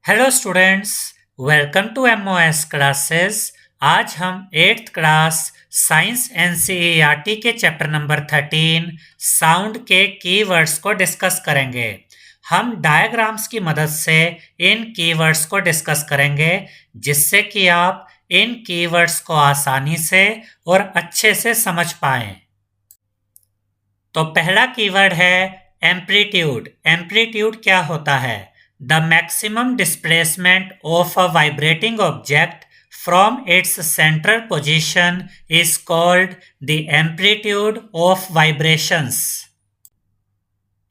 Hello students, welcome to MOS classes. आज हम 8th class science NCERT के chapter number 13 sound के keywords को डिस्कस करेंगे। हम डायग्राम्स की मदद से इन कीवर्ड्स को डिस्कस करेंगे जिससे कि आप इन कीवर्ड्स को आसानी से और अच्छे से समझ पाएं। तो पहला कीवर्ड है एम्पलीट्यूड। एम्पलीट्यूड क्या होता है? The maximum displacement of a vibrating object from its central position is called the amplitude of vibrations.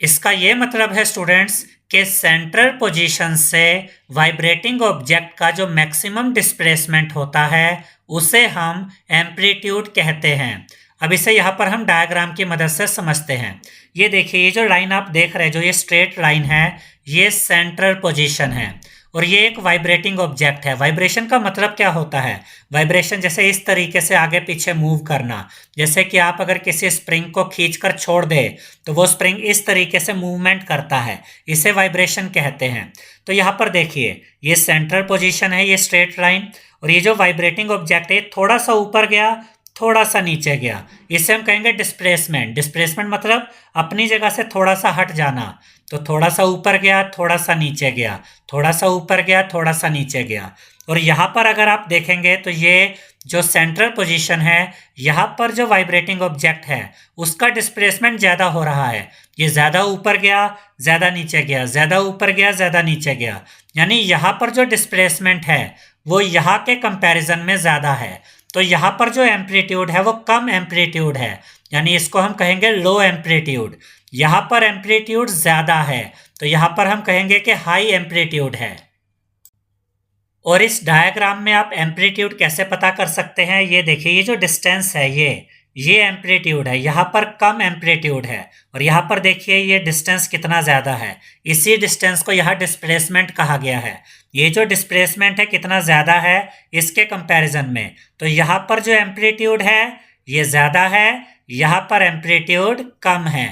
इसका ये मतलब है स्टूडेंट्स कि सेंट्रल पोजीशन से वाइब्रेटिंग ऑब्जेक्ट का जो मैक्सिमम डिस्प्लेसमेंट होता है उसे हम एम्पलीट्यूड कहते हैं। अब इसे यहाँ पर हम डायग्राम की मदद से समझते हैं। ये देखिए, ये जो लाइन आप देख रहे हैं, जो ये स्ट्रेट लाइन है, ये सेंट्रल पोजीशन है और ये एक वाइब्रेटिंग ऑब्जेक्ट है। वाइब्रेशन का मतलब क्या होता है? वाइब्रेशन जैसे इस तरीके से आगे पीछे मूव करना। जैसे कि आप अगर किसी स्प्रिंग को खींचकर छोड़ दे तो वो स्प्रिंग इस तरीके से मूवमेंट करता है, इसे वाइब्रेशन कहते हैं। तो यहाँ पर देखिए, ये सेंट्रल पोजीशन है, ये स्ट्रेट लाइन, और ये जो वाइब्रेटिंग ऑब्जेक्ट है थोड़ा सा ऊपर गया, थोड़ा सा नीचे गया, इसे हम कहेंगे डिस्प्लेसमेंट। डिस्प्लेसमेंट मतलब अपनी जगह से थोड़ा सा हट जाना। तो थोड़ा सा ऊपर गया, थोड़ा सा नीचे गया, थोड़ा सा ऊपर गया, थोड़ा सा नीचे गया। और यहाँ पर अगर आप देखेंगे तो ये जो सेंट्रल पोजीशन है, यहाँ पर जो वाइब्रेटिंग ऑब्जेक्ट है उसका डिस्प्लेसमेंट ज़्यादा हो रहा है। ये ज़्यादा ऊपर गया, ज़्यादा नीचे गया, ज़्यादा ऊपर गया, ज़्यादा नीचे गया। यानी यहाँ पर जो डिस्प्लेसमेंट है वो यहाँ के कंपैरिजन में ज़्यादा है। तो यहाँ पर जो एम्पलीट्यूड है वो कम एम्पलीट्यूड है, यानी इसको हम कहेंगे लो एम्पलीट्यूड। यहाँ पर एम्पलीट्यूड ज़्यादा है तो यहाँ पर हम कहेंगे कि हाई एम्पलीट्यूड है। और इस डायग्राम में आप एम्पलीट्यूड कैसे पता कर सकते हैं? ये देखिए, ये जो डिस्टेंस है ये एम्पलीट्यूड है। यहाँ पर कम एम्पलीट्यूड है और यहाँ पर देखिए ये डिस्टेंस कितना ज़्यादा है। इसी डिस्टेंस को यहाँ डिस्प्लेसमेंट कहा गया है। ये जो डिस्प्लेसमेंट है कितना ज़्यादा है इसके कंपैरिजन में। तो यहाँ पर जो एम्पलीट्यूड है ये ज़्यादा है, यहाँ पर एम्पलीट्यूड कम है।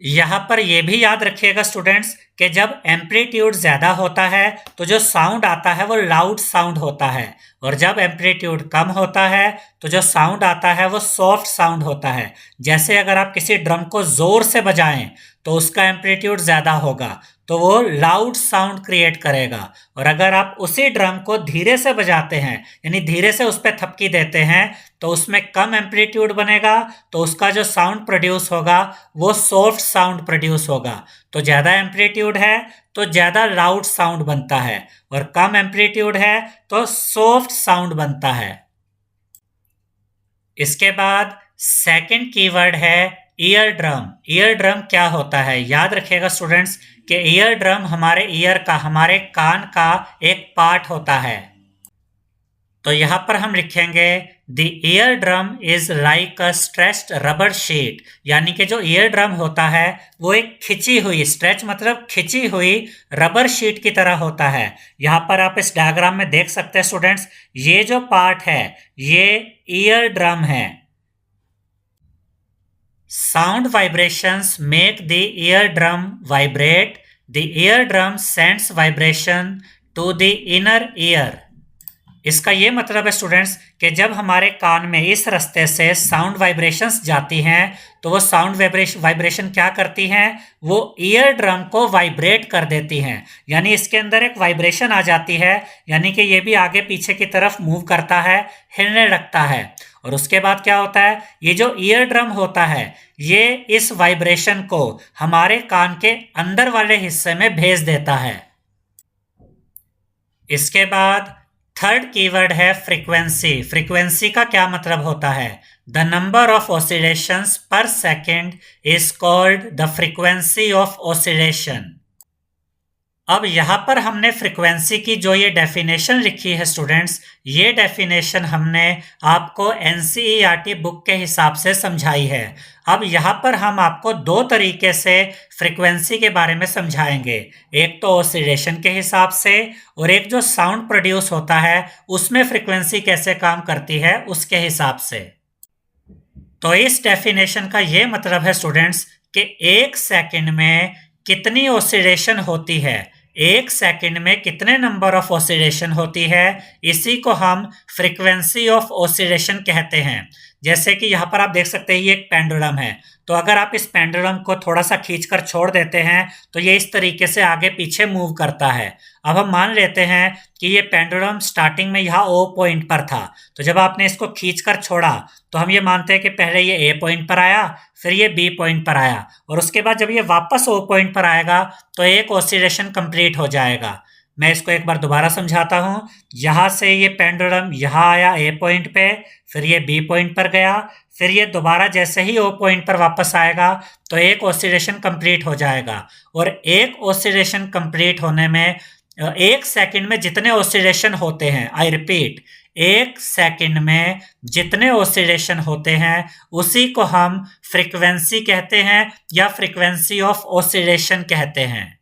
यहाँ पर यह भी याद रखिएगा स्टूडेंट्स कि जब एम्पलीट्यूड ज़्यादा होता है तो जो साउंड आता है वो लाउड साउंड होता है, और जब एम्पलीट्यूड कम होता है तो जो साउंड आता है वो सॉफ्ट साउंड होता है। जैसे अगर आप किसी ड्रम को ज़ोर से बजाएं तो उसका एम्पलीट्यूड ज़्यादा होगा तो वो लाउड साउंड क्रिएट करेगा, और अगर आप उसी ड्रम को धीरे से बजाते हैं यानी धीरे से उस पर थपकी देते हैं तो उसमें कम एम्पलीट्यूड बनेगा, तो उसका जो साउंड प्रोड्यूस होगा वो सॉफ्ट साउंड प्रोड्यूस होगा। तो ज़्यादा एम्पलीट्यूड है तो ज़्यादा लाउड साउंड बनता है, और कम एम्पलीट्यूड है तो सॉफ्ट साउंड बनता है। इसके बाद सेकंड कीवर्ड है ईयर ड्रम। ईयर ड्रम क्या होता है? याद रखिएगा स्टूडेंट्स कि ईयर ड्रम हमारे ईयर का, हमारे कान का एक पार्ट होता है। तो यहाँ पर हम लिखेंगे the ear drum is like a stretched rubber sheet, यानी कि जो ईयर ड्रम होता है वो एक खिंची हुई, स्ट्रेच मतलब खिंची हुई रबर शीट की तरह होता है। यहाँ पर आप इस डायग्राम में देख सकते हैं स्टूडेंट्स, ये जो पार्ट है ये ईयर ड्रम है। Sound vibrations make the eardrum vibrate. The eardrum sends vibration to the inner ear. इसका ये मतलब है स्टूडेंट्स कि जब हमारे कान में इस रास्ते से साउंड वाइब्रेशंस जाती हैं तो वो साउंड वाइब्रेशन क्या करती हैं? वो ईयर ड्रम को वाइब्रेट कर देती हैं, यानी इसके अंदर एक वाइब्रेशन आ जाती है, यानी कि ये भी आगे पीछे की तरफ मूव करता है, हिलने लगता है। और उसके बाद क्या होता है? ये जो ईयर ड्रम होता है ये इस वाइब्रेशन को हमारे कान के अंदर वाले हिस्से में भेज देता है। इसके बाद थर्ड कीवर्ड है फ्रीक्वेंसी। फ्रीक्वेंसी का क्या मतलब होता है? द नंबर ऑफ ऑसिलेशंस पर second is called the frequency of oscillation. अब यहाँ पर हमने फ्रीक्वेंसी की जो ये डेफिनेशन लिखी है स्टूडेंट्स, ये डेफिनेशन हमने आपको एनसीईआरटी बुक के हिसाब से समझाई है। अब यहाँ पर हम आपको दो तरीके से फ्रीक्वेंसी के बारे में समझाएंगे, एक तो ऑसिलेशन के हिसाब से और एक जो साउंड प्रोड्यूस होता है उसमें फ्रीक्वेंसी कैसे काम करती है उसके हिसाब से। तो इस डेफिनेशन का ये मतलब है स्टूडेंट्स कि एक सेकंड में कितनी ऑसिलेशन होती है, एक सेकंड में कितने नंबर ऑफ ऑसिलेशन होती है, इसी को हम फ्रीक्वेंसी ऑफ ऑसिलेशन कहते हैं। जैसे कि यहाँ पर आप देख सकते हैं ये एक पेंडुलम है, तो अगर आप इस पेंडुलम को थोड़ा सा खींचकर छोड़ देते हैं तो ये इस तरीके से आगे पीछे मूव करता है। अब हम मान लेते हैं कि ये पेंडुलम स्टार्टिंग में यहाँ ओ पॉइंट पर था, तो जब आपने इसको खींचकर छोड़ा तो हम ये मानते हैं कि पहले ये ए पॉइंट पर आया, फिर ये बी पॉइंट पर आया, और उसके बाद जब ये वापस ओ पॉइंट पर आएगा तो एक ऑसिलेशन कंप्लीट हो जाएगा। मैं इसको एक बार दोबारा समझाता हूँ। यहाँ से ये पेंडुलम यहाँ आया ए पॉइंट पे, फिर ये बी पॉइंट पर गया, फिर ये दोबारा जैसे ही ओ पॉइंट पर वापस आएगा तो एक ऑसिलेशन कंप्लीट हो जाएगा। और एक ऑसिलेशन कंप्लीट होने में एक सेकंड में जितने ऑसिलेशन होते हैं, आई रिपीट, एक सेकंड में जितने ऑसिलेशन होते हैं उसी को हम फ्रीक्वेंसी कहते हैं या फ्रीक्वेंसी ऑफ ऑसिलेशन कहते हैं।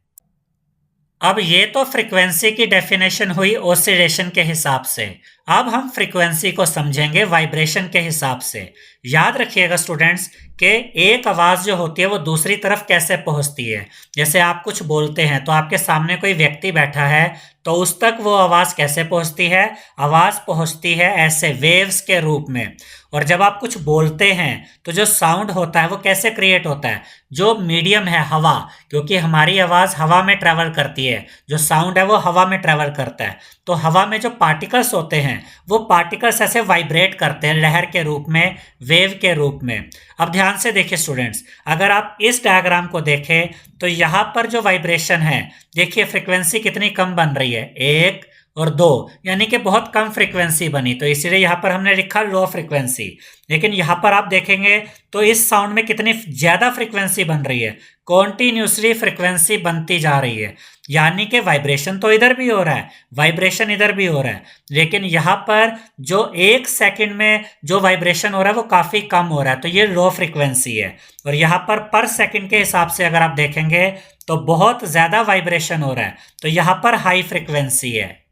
अब ये तो फ्रीक्वेंसी की डेफिनेशन हुई ऑसिलेशन के हिसाब से। अब हम फ्रीक्वेंसी को समझेंगे वाइब्रेशन के हिसाब से। याद रखिएगा स्टूडेंट्स कि एक आवाज़ जो होती है वो दूसरी तरफ कैसे पहुंचती है। जैसे आप कुछ बोलते हैं तो आपके सामने कोई व्यक्ति बैठा है, तो उस तक वो आवाज़ कैसे पहुंचती है? आवाज़ पहुंचती है ऐसे वेव्स के रूप में। और जब आप कुछ बोलते हैं तो जो साउंड होता है वो कैसे क्रिएट होता है? जो मीडियम है हवा, क्योंकि हमारी आवाज़ हवा में ट्रैवल करती है, जो साउंड है वो हवा में ट्रैवल करता है। तो हवा में जो पार्टिकल्स होते हैं वो पार्टिकल्स ऐसे वाइब्रेट करते हैं लहर के रूप में, वेव के रूप में। अब ध्यान से देखिए स्टूडेंट्स, अगर आप इस डायग्राम को देखें तो यहाँ पर जो वाइब्रेशन है, देखिए फ्रीक्वेंसी कितनी कम बन रही है, 1 और 2, यानी कि बहुत कम फ्रीक्वेंसी बनी, तो इसीलिए यहाँ पर हमने लिखा लो फ्रीक्वेंसी। लेकिन यहाँ पर आप देखेंगे तो इस साउंड में कितनी ज़्यादा फ्रीक्वेंसी बन रही है, कॉन्टिन्यूसली फ्रीक्वेंसी बनती जा रही है, यानी कि वाइब्रेशन तो इधर भी हो रहा है, वाइब्रेशन इधर भी हो रहा है, लेकिन यहाँ पर जो एक सेकंड में जो वाइब्रेशन हो रहा है वो काफ़ी कम हो रहा है, तो ये लो फ्रीक्वेंसी है। और यहाँ पर सेकंड के हिसाब से अगर आप देखेंगे तो बहुत ज़्यादा वाइब्रेशन हो रहा है, तो यहाँ पर हाई फ्रीक्वेंसी है।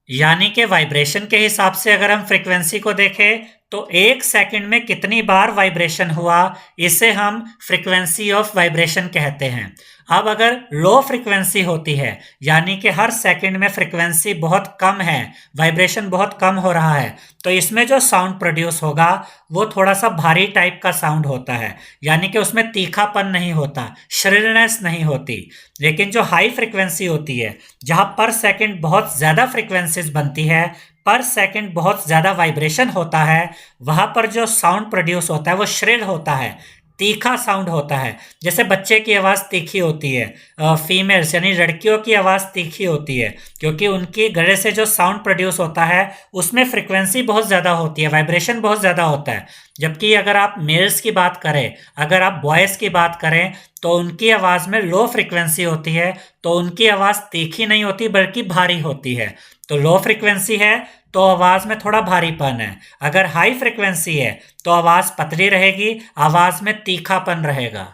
यानी कि वाइब्रेशन के हिसाब से अगर हम फ्रीक्वेंसी को देखें तो एक सेकंड में कितनी बार वाइब्रेशन हुआ, इसे हम फ्रीक्वेंसी ऑफ वाइब्रेशन कहते हैं। अब अगर लो फ्रीक्वेंसी होती है, यानी कि हर सेकंड में फ्रीक्वेंसी बहुत कम है, वाइब्रेशन बहुत कम हो रहा है, तो इसमें जो साउंड प्रोड्यूस होगा वो थोड़ा सा भारी टाइप का साउंड होता है, यानी कि उसमें तीखापन नहीं होता, श्रिलनेस नहीं होती। लेकिन जो हाई फ्रीक्वेंसी होती है, जहां पर सेकंड बहुत ज़्यादा फ्रीक्वेंसीज बनती है, पर सेकंड बहुत ज़्यादा वाइब्रेशन होता है, वहाँ पर जो साउंड प्रोड्यूस होता है वो श्रिल होता है, तीखा साउंड होता है। जैसे बच्चे की आवाज़ तीखी होती है, फीमेल्स यानी लड़कियों की आवाज़ तीखी होती है, क्योंकि उनके गले से जो साउंड प्रोड्यूस होता है उसमें फ्रीक्वेंसी बहुत ज़्यादा होती है, वाइब्रेशन बहुत ज़्यादा होता है। जबकि अगर आप मेल्स की बात करें, अगर आप बॉयज़ की बात करें, तो उनकी आवाज़ में लो फ्रीक्वेंसी होती है, तो उनकी आवाज़ तीखी नहीं होती बल्कि भारी होती है। तो लो फ्रीक्वेंसी है तो आवाज़ में थोड़ा भारीपन है, अगर हाई फ्रीक्वेंसी है तो आवाज़ पतली रहेगी, आवाज़ में तीखापन रहेगा।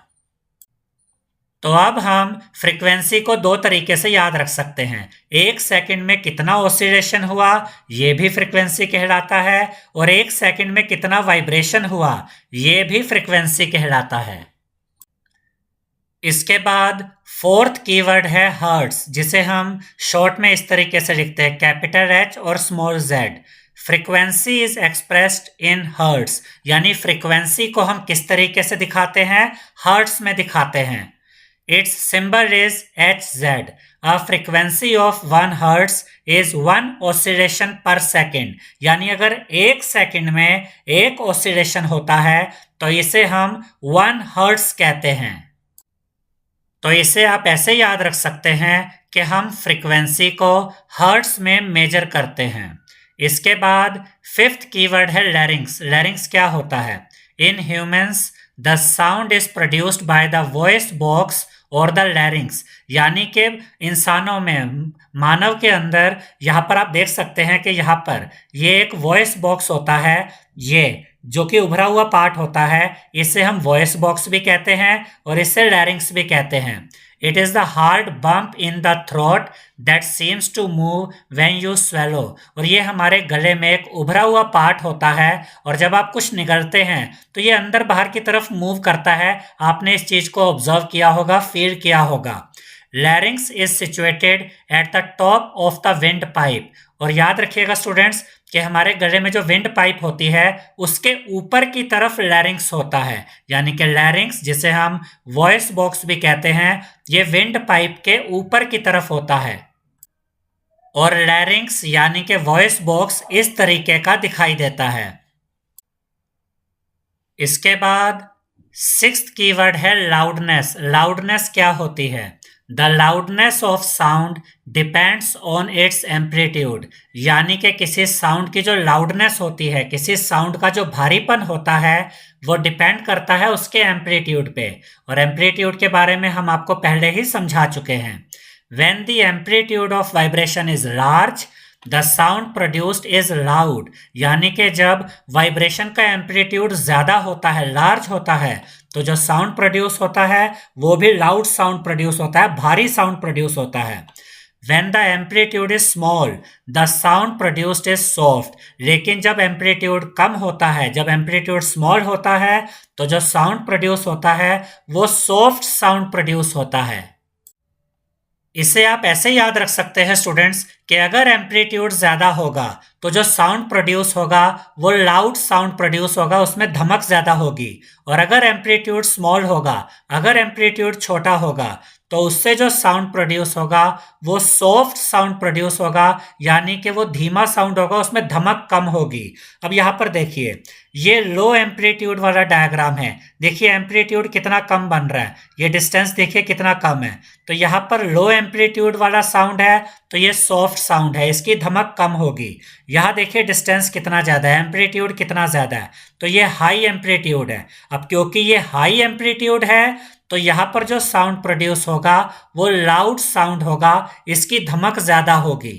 तो अब हम फ्रीक्वेंसी को दो तरीके से याद रख सकते हैं। एक सेकंड में कितना ऑसिलेशन हुआ, ये भी फ्रीक्वेंसी कहलाता है, और एक सेकंड में कितना वाइब्रेशन हुआ, ये भी फ्रीक्वेंसी कहलाता है। इसके बाद फोर्थ कीवर्ड है हर्ट्ज, जिसे हम शॉर्ट में इस तरीके से लिखते हैं, कैपिटल H और small z। Frequency is expressed in hertz, यानी फ्रीक्वेंसी को हम किस तरीके से दिखाते हैं, हर्ट्ज में दिखाते हैं। It's symbol is Hz। A frequency of 1 hertz is 1 oscillation पर सेकेंड, यानी अगर एक सेकेंड में एक ऑसिलेशन होता है तो इसे हम 1 हर्ट्ज कहते हैं। तो इसे आप ऐसे याद रख सकते हैं कि हम फ्रीक्वेंसी को हर्ट्ज में मेजर करते हैं। इसके बाद फिफ्थ कीवर्ड है लैरिंग्स। लैरिंग्स क्या होता है? In humans the sound is produced by the voice box और द लैरिंग्स, यानी कि इंसानों में, मानव के अंदर, यहाँ पर आप देख सकते हैं कि यहाँ पर ये एक वॉइस बॉक्स होता है, ये जो कि उभरा हुआ पार्ट होता है, इसे हम वॉइस बॉक्स भी कहते हैं और इसे लैरिंग्स भी कहते हैं। It is the hard bump in the throat that seems to move when you swallow, और ये हमारे गले में एक उभरा हुआ पार्ट होता है, और जब आप कुछ निगलते हैं तो ये अंदर बाहर की तरफ मूव करता है। आपने इस चीज़ को ऑब्जर्व किया होगा, फील किया होगा। Larynx is situated at the top of the wind pipe. और याद रखिएगा स्टूडेंट्स कि हमारे गले में जो विंड पाइप होती है उसके ऊपर की तरफ लैरिंक्स होता है, यानी कि लैरिंक्स जिसे हम वॉइस बॉक्स भी कहते हैं, ये विंड पाइप के ऊपर की तरफ होता है। और लैरिंक्स यानी कि वॉइस बॉक्स इस तरीके का दिखाई देता है। इसके बाद सिक्स्थ कीवर्ड है लाउडनेस। लाउडनेस क्या होती है? The loudness of sound depends on it's amplitude, यानी कि किसी साउंड की जो लाउडनेस होती है, किसी साउंड का जो भारीपन होता है, वो डिपेंड करता है उसके एम्पलीट्यूड पे। और एम्पलीट्यूड के बारे में हम आपको पहले ही समझा चुके हैं। When the amplitude of vibration is large, the sound produced is loud, यानी कि जब वाइब्रेशन का एम्पलीट्यूड ज्यादा होता है, लार्ज होता है, तो जो साउंड प्रोड्यूस होता है वो भी लाउड साउंड प्रोड्यूस होता है, भारी साउंड प्रोड्यूस होता है। When the amplitude is small, the sound produced is soft, लेकिन जब एम्पलीट्यूड कम होता है, जब एम्पलीट्यूड स्मॉल होता है, तो जो साउंड प्रोड्यूस होता है वो सॉफ्ट साउंड प्रोड्यूस होता है। इसे आप ऐसे याद रख सकते हैं स्टूडेंट्स कि अगर एम्पलीट्यूड ज़्यादा होगा तो जो साउंड प्रोड्यूस होगा वो लाउड साउंड प्रोड्यूस होगा, उसमें धमक ज़्यादा होगी। और अगर एम्पलीट्यूड स्मॉल होगा, अगर एम्पलीट्यूड छोटा होगा, तो उससे जो साउंड प्रोड्यूस होगा वो सॉफ्ट साउंड प्रोड्यूस होगा, यानी कि वो धीमा साउंड होगा, उसमें धमक कम होगी। अब यहाँ पर देखिए, ये लो एम्पलीट्यूड वाला डायग्राम है। देखिए एम्पलीट्यूड कितना कम बन रहा है, ये डिस्टेंस देखिए कितना कम है। तो यहाँ पर लो एम्पलीट्यूड वाला साउंड है तो ये सॉफ्ट साउंड है, इसकी धमक कम होगी। यहाँ देखिए डिस्टेंस कितना ज़्यादा है, एम्पलीट्यूड कितना ज़्यादा है, तो ये हाई एम्पलीट्यूड है। अब क्योंकि ये हाई एम्पलीट्यूड है तो यहाँ पर जो साउंड प्रोड्यूस होगा वो लाउड साउंड होगा, इसकी धमक ज़्यादा होगी।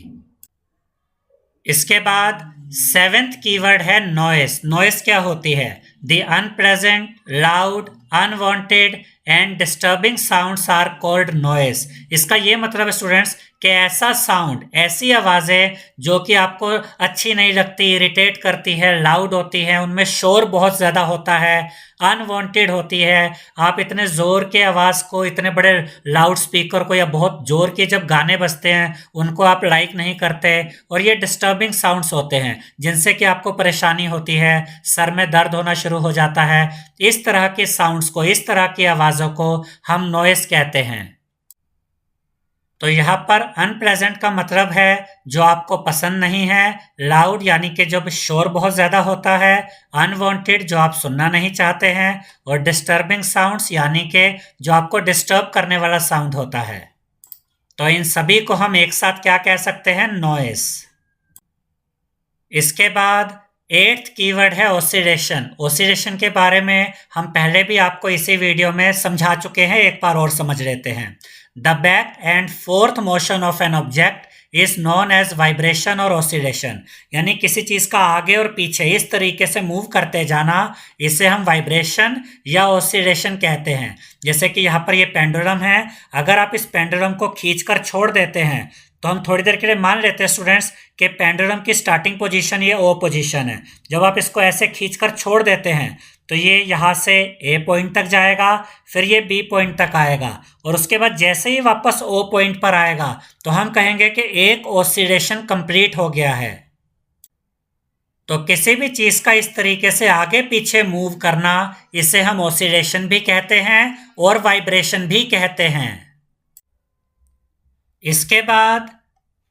इसके बाद सेवेंथ कीवर्ड है नॉइस। नॉइस क्या होती है? The unpleasant, loud, unwanted and disturbing sounds are called noise. इसका ये मतलब है स्टूडेंट्स कि ऐसा साउंड, ऐसी आवाज़ें जो कि आपको अच्छी नहीं लगती, इरिटेट करती है, लाउड होती है, उनमें शोर बहुत ज़्यादा होता है, अनवांटेड होती है। आप इतने ज़ोर के आवाज़ को, इतने बड़े लाउड स्पीकर को या बहुत ज़ोर के जब गाने बजते हैं उनको आप लाइक नहीं करते। और ये डिस्टर्बिंग साउंड्स होते हैं जिनसे कि आपको परेशानी होती है, सर में दर्द होना शुरू हो जाता है। इस तरह के साउंड्स को, इस तरह की आवाज़ों को हम नॉइस कहते हैं। तो यहाँ पर अनप्लेजेंट का मतलब है जो आपको पसंद नहीं है, लाउड यानी कि जब शोर बहुत ज़्यादा होता है, अनवांटेड जो आप सुनना नहीं चाहते हैं, और डिस्टर्बिंग साउंड्स यानी कि जो आपको डिस्टर्ब करने वाला साउंड होता है। तो इन सभी को हम एक साथ क्या कह सकते हैं? नॉइस। इसके बाद एट्थ कीवर्ड है ऑसिलेशन। ऑसिलेशन के बारे में हम पहले भी आपको इसी वीडियो में समझा चुके हैं, एक बार और समझ लेते हैं। The back and forth motion of an object is known as vibration और ऑसिलेशन, यानी किसी चीज़ का आगे और पीछे इस तरीके से मूव करते जाना, इसे हम वाइब्रेशन या ऑसिलेशन कहते हैं। जैसे कि यहाँ पर ये पेंडुलम है, अगर आप इस पेंडुलम को खींचकर छोड़ देते हैं तो हम थोड़ी देर के लिए मान लेते हैं स्टूडेंट्स कि पेंडुलम की स्टार्टिंग पोजीशन ये ओ पोजीशन है। जब आप इसको ऐसे खींचकर छोड़ देते हैं तो ये यहाँ से ए पॉइंट तक जाएगा, फिर ये बी पॉइंट तक आएगा, और उसके बाद जैसे ही वापस ओ पॉइंट पर आएगा तो हम कहेंगे कि एक ऑसिलेशन कंप्लीट हो गया है। तो किसी भी चीज़ का इस तरीके से आगे पीछे मूव करना, इसे हम ऑसिलेशन भी कहते हैं और वाइब्रेशन भी कहते हैं। इसके बाद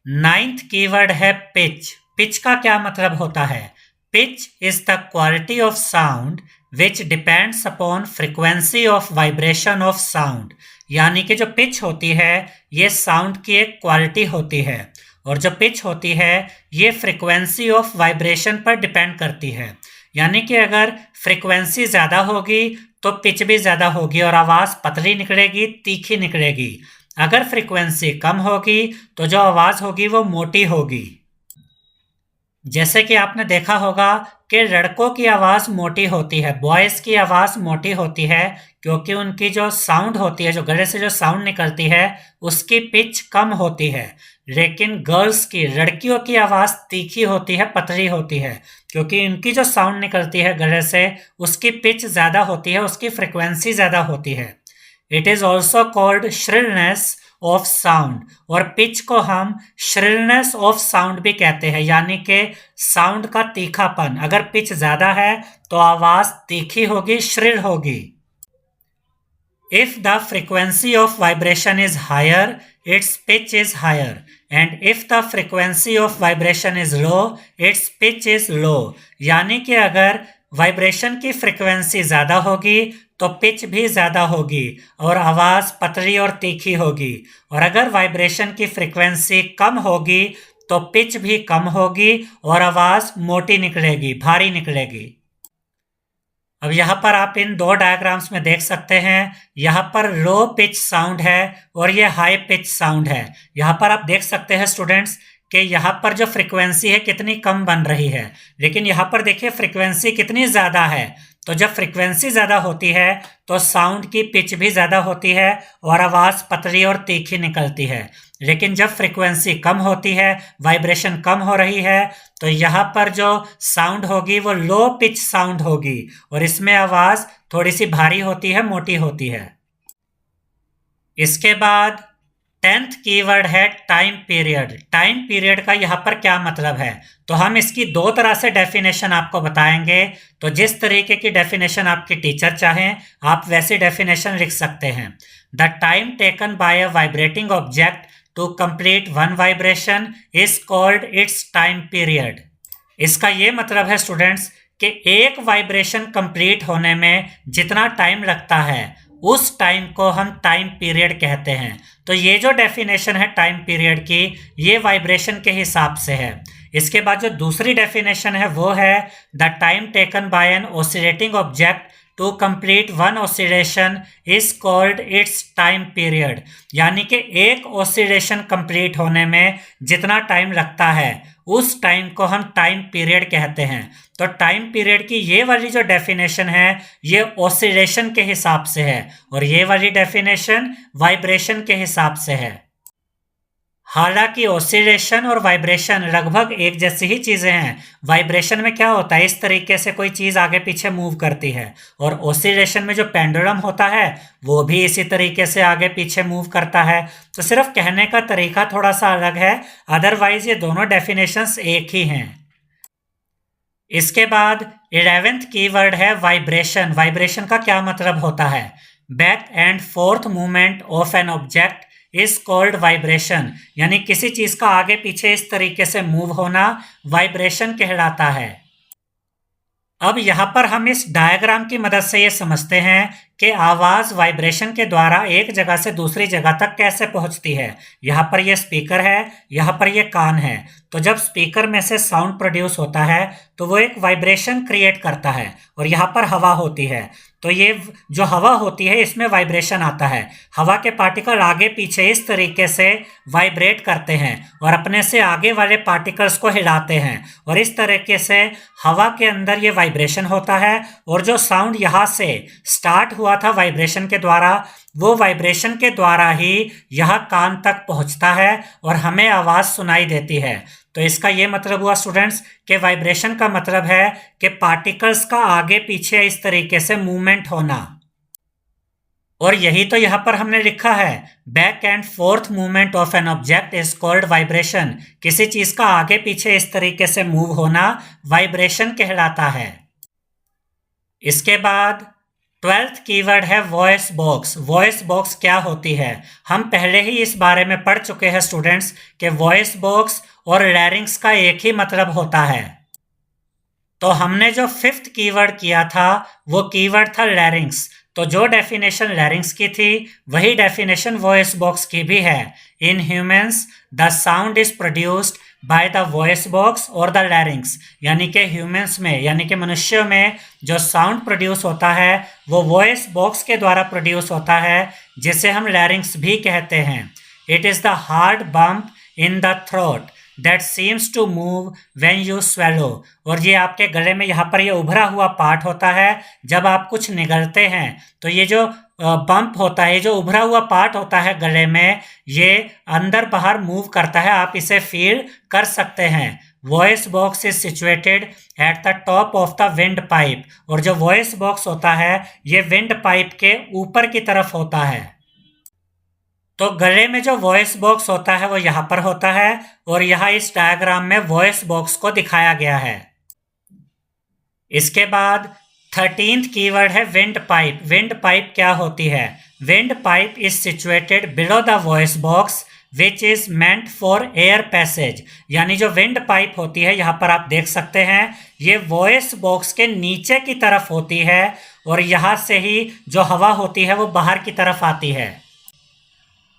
नाइन्थ कीवर्ड है पिच। पिच का क्या मतलब होता है? Pitch is the quality of sound which depends upon frequency of vibration of sound, यानी कि जो पिच होती है ये साउंड की एक क्वालिटी होती है, और जो पिच होती है ये फ्रिक्वेंसी ऑफ वाइब्रेशन पर डिपेंड करती है। यानी कि अगर फ्रिक्वेंसी ज़्यादा होगी तो पिच भी ज़्यादा होगी और आवाज़ पतली निकलेगी, तीखी निकलेगी। अगर फ्रिक्वेंसी कम होगी तो जो आवाज़ होगी वो मोटी होगी। जैसे कि आपने देखा होगा कि लड़कों की आवाज़ मोटी होती है, बॉयज़ की आवाज़ मोटी होती है, क्योंकि उनकी जो साउंड होती है, जो गले से जो साउंड निकलती है उसकी पिच कम होती है। लेकिन गर्ल्स की, लड़कियों की आवाज़ तीखी होती है, पतली होती है, क्योंकि इनकी जो साउंड निकलती है गले से उसकी पिच ज़्यादा होती है, उसकी फ्रिक्वेंसी ज़्यादा होती है। It is also called shrillness of sound, और पिच को हम श्रिलनेस ऑफ साउंड भी कहते हैं, यानी कि साउंड का तीखापन। अगर पिच ज्यादा है तो आवाज तीखी होगी, श्रिल होगी। If the frequency of vibration is higher, its pitch is higher. And if the frequency of vibration is low, its pitch is low. यानी कि अगर वाइब्रेशन की फ्रीक्वेंसी ज्यादा होगी तो पिच भी ज्यादा होगी और आवाज पतली और तीखी होगी, और अगर वाइब्रेशन की फ्रीक्वेंसी कम होगी तो पिच भी कम होगी और आवाज मोटी निकलेगी, भारी निकलेगी। अब यहाँ पर आप इन दो डायग्राम्स में देख सकते हैं, यहाँ पर लो पिच साउंड है और ये हाई पिच साउंड है। यहाँ पर आप देख सकते हैं स्टूडेंट्स कि यहाँ पर जो फ्रीक्वेंसी है कितनी कम बन रही है, लेकिन यहाँ पर देखिए फ्रीक्वेंसी कितनी ज़्यादा है। तो जब फ्रीक्वेंसी ज़्यादा होती है तो साउंड की पिच भी ज़्यादा होती है और आवाज़ पतली और तीखी निकलती है। लेकिन जब फ्रीक्वेंसी कम होती है, वाइब्रेशन कम हो रही है, तो यहाँ पर जो साउंड होगी वो लो पिच साउंड होगी और इसमें आवाज़ थोड़ी सी भारी होती है, मोटी होती है। इसके बाद 10th कीवर्ड है टाइम पीरियड। टाइम पीरियड का यहाँ पर क्या मतलब है, तो हम इसकी दो तरह से डेफिनेशन आपको बताएंगे। तो जिस तरीके की डेफिनेशन आपके टीचर चाहें आप वैसी डेफिनेशन लिख सकते हैं। The time taken by a vibrating object to complete one vibration is called its time period. इसका ये मतलब है स्टूडेंट्स कि एक वाइब्रेशन कंप्लीट होने में जितना टाइम लगता है उस टाइम को हम टाइम पीरियड कहते हैं। तो ये जो डेफिनेशन है टाइम पीरियड की, ये वाइब्रेशन के हिसाब से है। इसके बाद जो दूसरी डेफिनेशन है वो है the time taken by an oscillating object to complete one oscillation is called its time period. यानी कि एक ऑसिलेशन कंप्लीट होने में जितना टाइम लगता है उस टाइम को हम टाइम पीरियड कहते हैं। तो टाइम पीरियड की ये वाली जो डेफिनेशन है ये ऑसिलेशन के हिसाब से है और ये वाली डेफिनेशन वाइब्रेशन के हिसाब से है। हालांकि ऑसिलेशन और वाइब्रेशन लगभग एक जैसी ही चीजें हैं। वाइब्रेशन में क्या होता है, इस तरीके से कोई चीज आगे पीछे मूव करती है, और ऑसिलेशन में जो पेंडुलम होता है वो भी इसी तरीके से आगे पीछे मूव करता है। तो सिर्फ कहने का तरीका थोड़ा सा अलग है, अदरवाइज ये दोनों डेफिनेशंस एक ही हैं। इसके बाद 11th कीवर्ड है वाइब्रेशन। वाइब्रेशन का क्या मतलब होता है, back and fourth movement of an object is called vibration. यानी किसी चीज का आगे पीछे इस तरीके से मूव होना वाइब्रेशन कहलाता है। अब यहाँ पर हम इस डायग्राम की मदद से ये समझते हैं कि आवाज वाइब्रेशन के द्वारा एक जगह से दूसरी जगह तक कैसे पहुंचती है। यहाँ पर ये स्पीकर है, यहाँ पर ये कान है। तो जब स्पीकर में से साउंड प्रोड्यूस होता है तो वो एक वाइब्रेशन क्रिएट करता है, और यहाँ पर हवा होती है। तो ये जो हवा होती है इसमें वाइब्रेशन आता है। हवा के पार्टिकल आगे पीछे इस तरीके से वाइब्रेट करते हैं और अपने से आगे वाले पार्टिकल्स को हिलाते हैं, और इस तरीके से हवा के अंदर ये वाइब्रेशन होता है। और जो साउंड यहाँ से स्टार्ट हुआ था वाइब्रेशन के द्वारा, वो वाइब्रेशन के द्वारा ही यह कान तक पहुंचता है और हमें आवाज सुनाई देती है। तो इसका ये मतलब हुआ स्टूडेंट्स कि वाइब्रेशन का मतलब है कि पार्टिकल्स का आगे पीछे इस तरीके से मूवमेंट होना। और यही तो यहाँ पर हमने लिखा है, back and fourth movement of an object is called vibration. किसी चीज का आगे पीछे इस तरीके से मूव होना वाइब्रेशन कहलाता है। इसके बाद 12th कीवर्ड है वॉइस बॉक्स। वॉइस बॉक्स क्या होती है, हम पहले ही इस बारे में पढ़ चुके हैं स्टूडेंट्स कि वॉइस बॉक्स और लैरिंक्स का एक ही मतलब होता है। तो हमने जो 5th कीवर्ड किया था वो कीवर्ड था लैरिंक्स। तो जो डेफिनेशन लैरिंक्स की थी वही डेफिनेशन वॉइस बॉक्स की भी है। In humans the sound is produced by the voice box और द लैरिंक्स। यानी कि ह्यूमंस में, यानी कि मनुष्यों में जो साउंड प्रोड्यूस होता है वो वॉइस बॉक्स के द्वारा प्रोड्यूस होता है, जिसे हम लैरिंक्स भी कहते हैं। It is the hard bump in the throat that seems to move when you swallow. और ये आपके गले में यहाँ पर ये उभरा हुआ पार्ट होता है जब आप कुछ निगलते हैं। तो ये जो बम्प होता है, जो उभरा हुआ पार्ट होता है गले में, ये अंदर बाहर मूव करता है, आप इसे फील कर सकते हैं। Voice box is situated at the top of the wind pipe. और जो वॉइस बॉक्स होता है ये विंड पाइप के ऊपर की तरफ होता है। तो गले में जो वॉइस बॉक्स होता है वो यहाँ पर होता है और यहाँ इस डायग्राम में वॉइस बॉक्स को दिखाया गया है। इसके बाद 13th कीवर्ड है विंड पाइप। विंड पाइप क्या होती है? Wind pipe is situated below the voice box which is meant for air passage. यानी जो विंड पाइप होती है, यहाँ पर आप देख सकते हैं, ये वॉइस बॉक्स के नीचे की तरफ होती है और यहाँ से ही जो हवा होती है वो बाहर की तरफ आती है।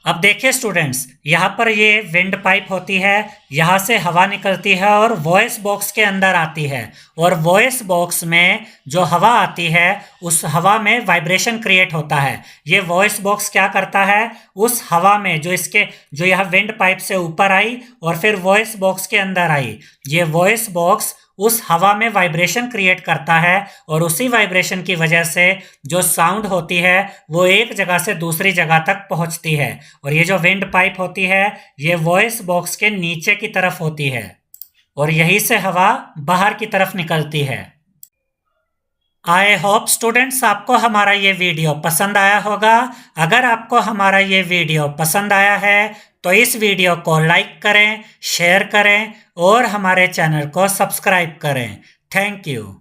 अब देखिए स्टूडेंट्स, यहाँ पर ये विंड पाइप होती है, यहाँ से हवा निकलती है और वॉइस बॉक्स के अंदर आती है और वॉइस बॉक्स में जो हवा आती है उस हवा में वाइब्रेशन क्रिएट होता है। ये वॉइस बॉक्स क्या करता है, उस हवा में जो यह विंड पाइप से ऊपर आई और फिर वॉइस बॉक्स के अंदर आई, ये वॉइस बॉक्स उस हवा में वाइब्रेशन क्रिएट करता है और उसी वाइब्रेशन की वजह से जो साउंड होती है वो एक जगह से दूसरी जगह तक पहुंचती है। और ये जो विंड पाइप होती है ये वॉइस बॉक्स के नीचे की तरफ होती है और यहीं से हवा बाहर की तरफ निकलती है। आई होप स्टूडेंट्स आपको हमारा ये वीडियो पसंद आया होगा। अगर आपको हमारा ये वीडियो पसंद आया है तो इस वीडियो को लाइक करें, शेयर करें और हमारे चैनल को सब्सक्राइब करें। Thank you.